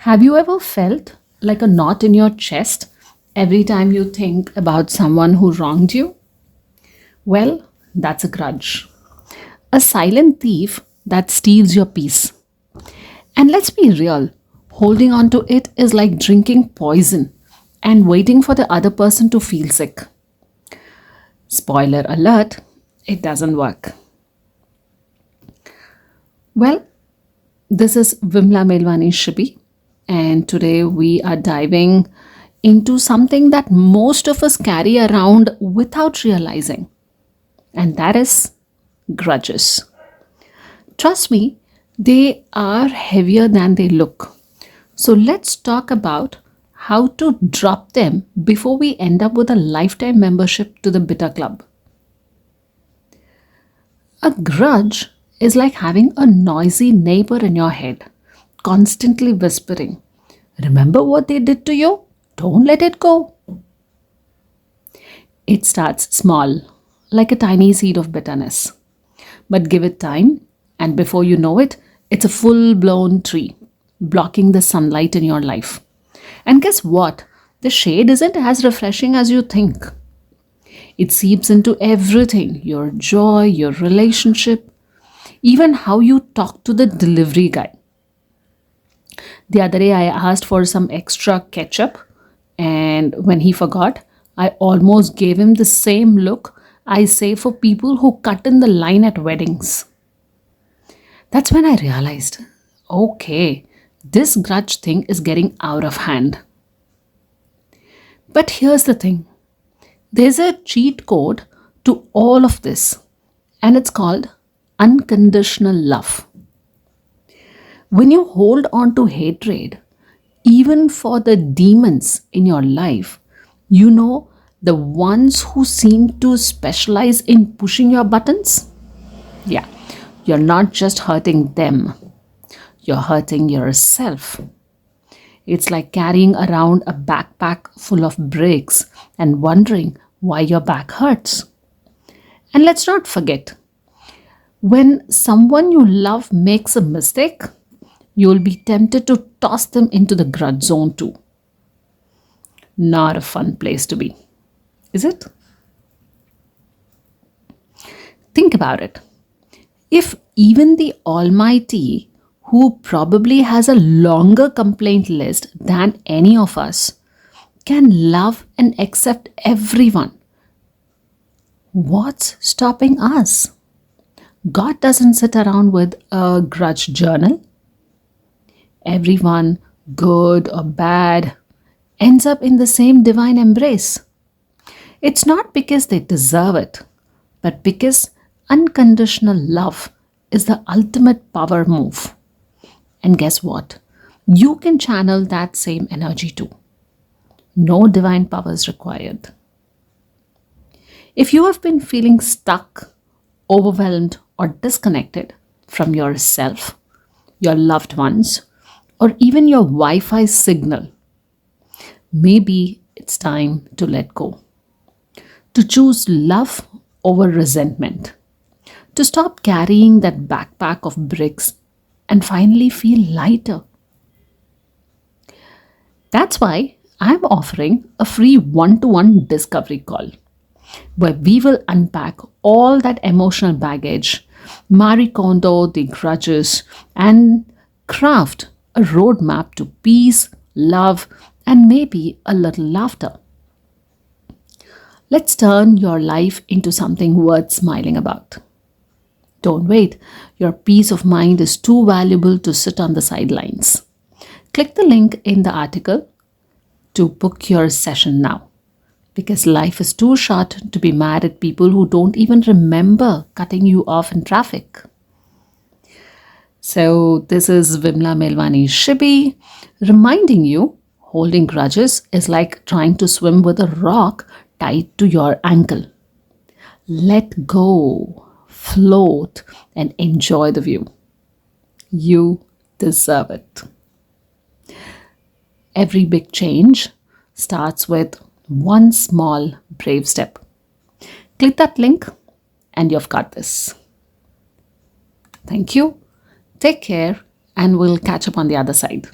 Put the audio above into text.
Have you ever felt like a knot in your chest every time you think about someone who wronged you? Well, that's a grudge. A silent thief that steals your peace. And let's be real, holding on to it is like drinking poison and waiting for the other person to feel sick. Spoiler alert, it doesn't work. Well, this is Vimla Melwani Shibi, and today we are diving into something that most of us carry around without realizing, and that is grudges. Trust me, they are heavier than they look. So let's talk about how to drop them before we end up with a lifetime membership to the Bitter Club. A grudge is like having a noisy neighbor in your head, constantly whispering, "Remember what they did to you? Don't let it go." It starts small, like a tiny seed of bitterness. But give it time, and before you know it, it's a full blown tree, blocking the sunlight in your life. And guess what? The shade isn't as refreshing as you think. It seeps into everything: your joy, your relationship, even how you talk to the delivery guy. The other day, I asked for some extra ketchup, and when he forgot, I almost gave him the same look I say for people who cut in the line at weddings. That's when I realized, okay, this grudge thing is getting out of hand. But here's the thing, there's a cheat code to all of this, and it's called unconditional love. When you hold on to hatred, even for the demons in your life, the ones who seem to specialize in pushing your buttons, yeah, you're not just hurting them, you're hurting yourself. It's like carrying around a backpack full of bricks and wondering why your back hurts. And let's not forget, when someone you love makes a mistake, you'll be tempted to toss them into the grudge zone too. Not a fun place to be, is it? Think about it. If even the Almighty, who probably has a longer complaint list than any of us, can love and accept everyone, what's stopping us? God doesn't sit around with a grudge journal. Everyone, good or bad, ends up in the same divine embrace. It's not because they deserve it, but because unconditional love is the ultimate power move. And guess what? You can channel that same energy too. No divine powers required. If you have been feeling stuck, overwhelmed, or disconnected from yourself, your loved ones, or even your Wi Fi signal, maybe it's time to let go. To choose love over resentment. To stop carrying that backpack of bricks and finally feel lighter. That's why I'm offering a free one-to-one discovery call where we will unpack all that emotional baggage, Marie Kondo, the grudges, and craft a roadmap to peace, love, and maybe a little laughter. Let's turn your life into something worth smiling about. Don't wait, your peace of mind is too valuable to sit on the sidelines. Click the link in the article to book your session now, because life is too short to be mad at people who don't even remember cutting you off in traffic. So, this is Vimla Melwani Shibi reminding you holding grudges is like trying to swim with a rock tied to your ankle. Let go, float, and enjoy the view. You deserve it. Every big change starts with one small, brave step. Click that link and you've got this. Thank you. Take care, and we'll catch up on the other side.